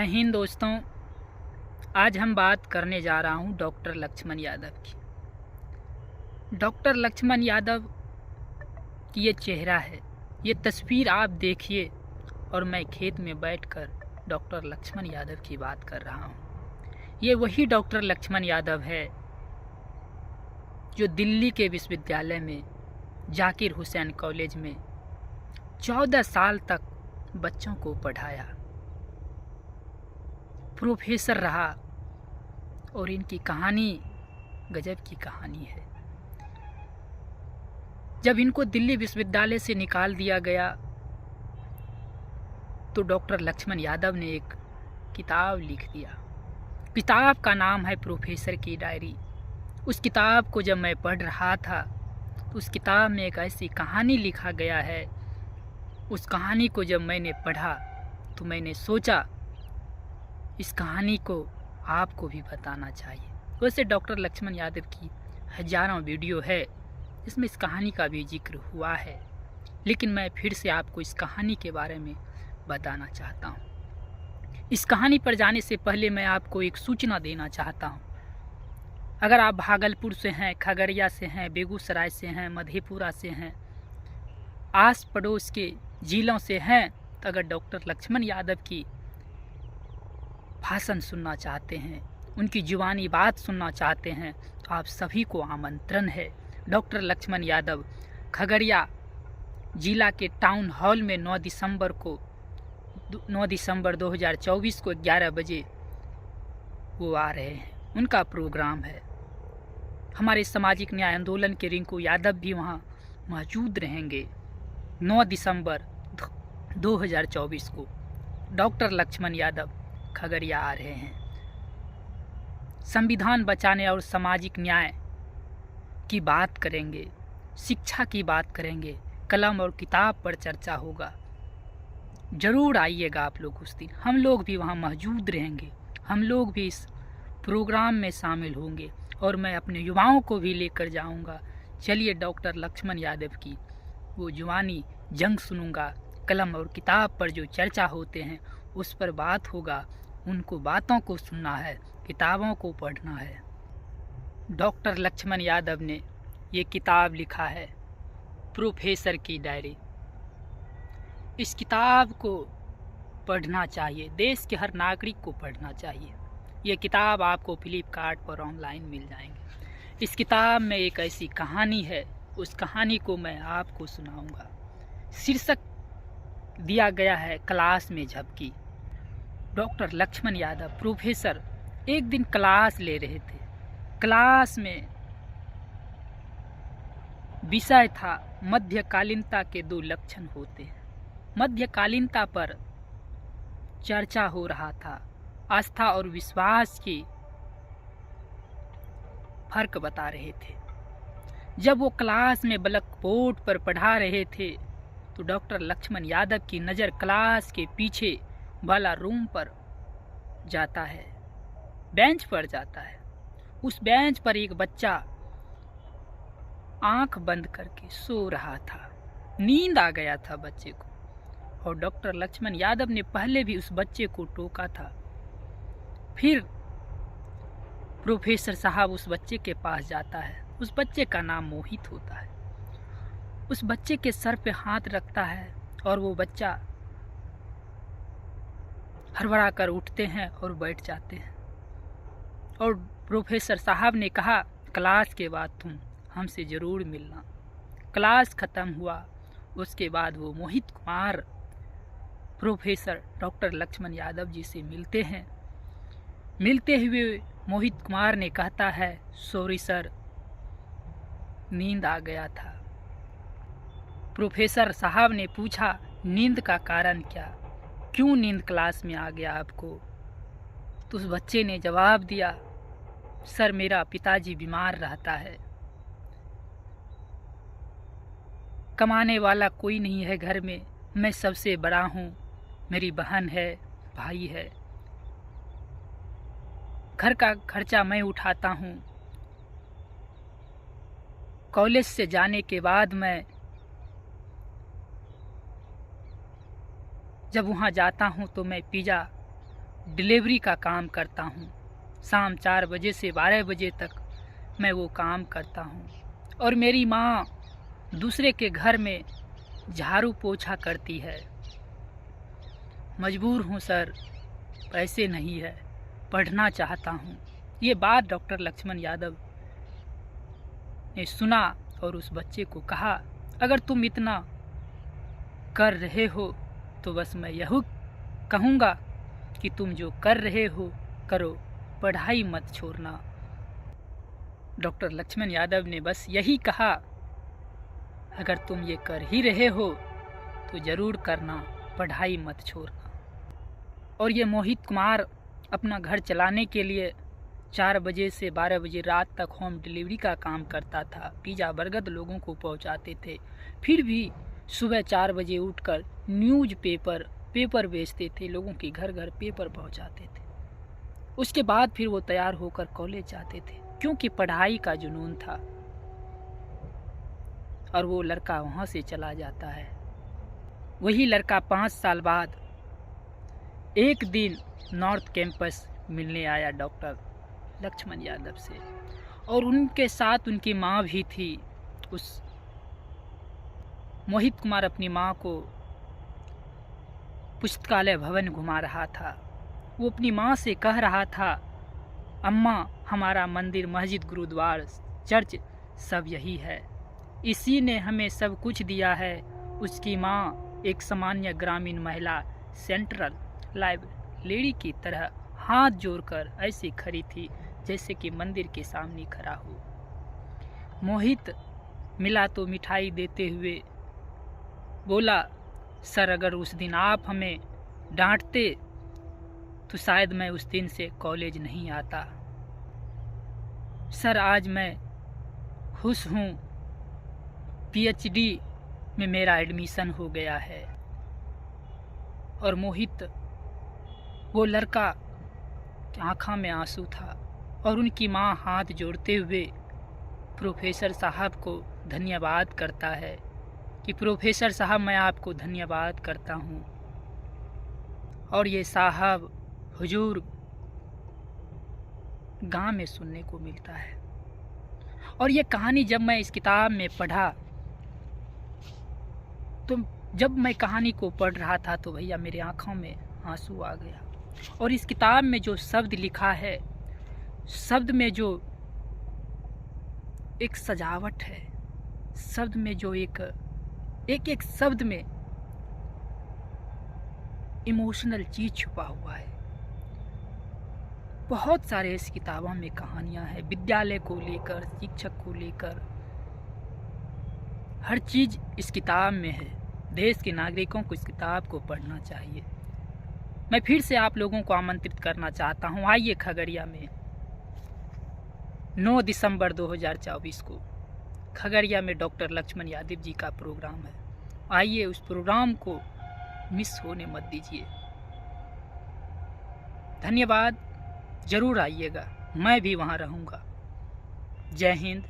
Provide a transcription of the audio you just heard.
जय हिंद दोस्तों। आज हम बात करने जा रहा हूं डॉक्टर लक्ष्मण यादव की। डॉक्टर लक्ष्मण यादव की ये चेहरा है, ये तस्वीर आप देखिए और मैं खेत में बैठकर डॉक्टर लक्ष्मण यादव की बात कर रहा हूं। ये वही डॉक्टर लक्ष्मण यादव है जो दिल्ली के विश्वविद्यालय में जाकिर हुसैन कॉलेज में 14 साल तक बच्चों को पढ़ाया, प्रोफेसर रहा और इनकी कहानी गजब की कहानी है। जब इनको दिल्ली विश्वविद्यालय से निकाल दिया गया तो डॉक्टर लक्ष्मण यादव ने एक किताब लिख दिया। किताब का नाम है प्रोफेसर की डायरी। उस किताब को जब मैं पढ़ रहा था तो उस किताब में एक ऐसी कहानी लिखा गया है। उस कहानी को जब मैंने पढ़ा तो मैंने सोचा इस कहानी को आपको भी बताना चाहिए। वैसे डॉक्टर लक्ष्मण यादव की हजारों वीडियो है जिसमें इस कहानी का भी जिक्र हुआ है, लेकिन मैं फिर से आपको इस कहानी के बारे में बताना चाहता हूँ। इस कहानी पर जाने से पहले मैं आपको एक सूचना देना चाहता हूँ। अगर आप भागलपुर से हैं, खगड़िया से हैं, बेगूसराय से हैं, मधेपुरा से हैं, आस पड़ोस के जिलों से हैं, तो अगर डॉक्टर लक्ष्मण यादव की भाषण सुनना चाहते हैं, उनकी जुबानी बात सुनना चाहते हैं, तो आप सभी को आमंत्रण है। डॉक्टर लक्ष्मण यादव खगड़िया जिला के टाउन हॉल में 9 दिसंबर 2024 को 11 बजे वो आ रहे हैं। उनका प्रोग्राम है। हमारे सामाजिक न्याय आंदोलन के रिंकू यादव भी वहाँ मौजूद रहेंगे। 9 दिसंबर 2024 को डॉक्टर लक्ष्मण यादव खगड़िया आ रहे हैं। संविधान बचाने और सामाजिक न्याय की बात करेंगे, शिक्षा की बात करेंगे, कलम और किताब पर चर्चा होगा। जरूर आइएगा आप लोग उस दिन। हम लोग भी वहाँ मौजूद रहेंगे, हम लोग भी इस प्रोग्राम में शामिल होंगे और मैं अपने युवाओं को भी लेकर जाऊंगा। चलिए डॉक्टर लक्ष्मण यादव की वो जुबानी जंग सुनूंगा। कलम और किताब पर जो चर्चा होते हैं उस पर बात होगा। उनको बातों को सुनना है, किताबों को पढ़ना है। डॉक्टर लक्ष्मण यादव ने ये किताब लिखा है प्रोफेसर की डायरी। इस किताब को पढ़ना चाहिए, देश के हर नागरिक को पढ़ना चाहिए। ये किताब आपको फ्लिपकार्ट पर ऑनलाइन मिल जाएंगे। इस किताब में एक ऐसी कहानी है, उस कहानी को मैं आपको सुनाऊंगा। शीर्षक दिया गया है क्लास में झपकी। डॉक्टर लक्ष्मण यादव प्रोफेसर एक दिन क्लास ले रहे थे। क्लास में विषय था मध्यकालीनता के 2 लक्षण होते हैं। मध्यकालीनता पर चर्चा हो रहा था। आस्था और विश्वास की फर्क बता रहे थे। जब वो क्लास में ब्लैक बोर्ड पर पढ़ा रहे थे तो डॉक्टर लक्ष्मण यादव की नज़र क्लास के पीछे वाला रूम पर जाता है, बेंच पर जाता है। उस बेंच पर एक बच्चा आंख बंद करके सो रहा था। नींद आ गया था बच्चे को और डॉक्टर लक्ष्मण यादव ने पहले भी उस बच्चे को टोका था। फिर प्रोफेसर साहब उस बच्चे के पास जाता है। उस बच्चे का नाम मोहित होता है। उस बच्चे के सर पे हाथ रखता है और वो बच्चा हड़बड़ा कर उठते हैं और बैठ जाते हैं। और प्रोफेसर साहब ने कहा क्लास के बाद तुम हमसे ज़रूर मिलना। क्लास ख़त्म हुआ। उसके बाद वो मोहित कुमार प्रोफेसर डॉक्टर लक्ष्मण यादव जी से मिलते हैं। मिलते हुए मोहित कुमार ने कहता है सॉरी सर, नींद आ गया था। प्रोफेसर साहब ने पूछा नींद का कारण क्या, क्यों नींद क्लास में आ गया आपको? तो उस बच्चे ने जवाब दिया सर मेरा पिताजी बीमार रहता है, कमाने वाला कोई नहीं है घर में, मैं सबसे बड़ा हूँ, मेरी बहन है, भाई है, घर का खर्चा मैं उठाता हूँ। कॉलेज से जाने के बाद मैं जब वहाँ जाता हूँ तो मैं पिज़्ज़ा डिलीवरी का काम करता हूँ। शाम 4 बजे से 12 बजे तक मैं वो काम करता हूँ। और मेरी माँ दूसरे के घर में झाड़ू पोछा करती है। मजबूर हूँ सर, पैसे नहीं है, पढ़ना चाहता हूँ। ये बात डॉक्टर लक्ष्मण यादव ने सुना और उस बच्चे को कहा, अगर तुम इतना कर रहे हो तो बस मैं यही कहूँगा कि तुम जो कर रहे हो करो, पढ़ाई मत छोड़ना। डॉक्टर लक्ष्मण यादव ने बस यही कहा, अगर तुम ये कर ही रहे हो तो ज़रूर करना, पढ़ाई मत छोड़ना। और ये मोहित कुमार अपना घर चलाने के लिए 4 बजे से 12 बजे रात तक होम डिलीवरी का काम करता था। पिज़्ज़ा बर्गर लोगों को पहुंचाते थे। फिर भी सुबह 4 बजे उठकर न्यूज़ पेपर बेचते थे, लोगों के घर घर पेपर पहुंचाते थे। उसके बाद फिर वो तैयार होकर कॉलेज जाते थे, क्योंकि पढ़ाई का जुनून था। और वो लड़का वहाँ से चला जाता है। वही लड़का 5 साल बाद एक दिन नॉर्थ कैंपस मिलने आया डॉक्टर लक्ष्मण यादव से, और उनके साथ उनकी माँ भी थी। उस मोहित कुमार अपनी माँ को पुस्तकालय भवन घुमा रहा था। वो अपनी माँ से कह रहा था, अम्मा, हमारा मंदिर, मस्जिद, गुरुद्वार, चर्च सब यही है, इसी ने हमें सब कुछ दिया है। उसकी माँ एक सामान्य ग्रामीण महिला सेंट्रल लाइब्रेरी की तरह हाथ जोड़कर ऐसे खड़ी थी जैसे कि मंदिर के सामने खड़ा हो। मोहित मिला तो मिठाई देते हुए बोला, सर, अगर उस दिन आप हमें डांटते तो शायद मैं उस दिन से कॉलेज नहीं आता। सर, आज मैं खुश हूँ, पीएचडी में मेरा एडमिशन हो गया है। और मोहित, वो लड़का की आँखों में आंसू था और उनकी माँ हाथ जोड़ते हुए प्रोफेसर साहब को धन्यवाद करता है कि प्रोफेसर साहब, मैं आपको धन्यवाद करता हूँ। और ये साहब हुजूर गांव में सुनने को मिलता है। और ये कहानी जब मैं इस किताब में पढ़ा, तो जब मैं कहानी को पढ़ रहा था तो भैया मेरी आंखों में आंसू आ गया। और इस किताब में जो शब्द लिखा है, शब्द में जो एक सजावट है, शब्द में जो एक शब्द में इमोशनल चीज छुपा हुआ है। बहुत सारे इस किताबों में कहानियां हैं, विद्यालय को लेकर, शिक्षक को लेकर, हर चीज इस किताब में है। देश के नागरिकों को इस किताब को पढ़ना चाहिए। मैं फिर से आप लोगों को आमंत्रित करना चाहता हूं, आइए खगड़िया में 9 दिसंबर 2024 को खगड़िया में डॉक्टर लक्ष्मण यादव जी का प्रोग्राम है। आइए, उस प्रोग्राम को मिस होने मत दीजिए। धन्यवाद, ज़रूर आइएगा, मैं भी वहाँ रहूँगा। जय हिंद,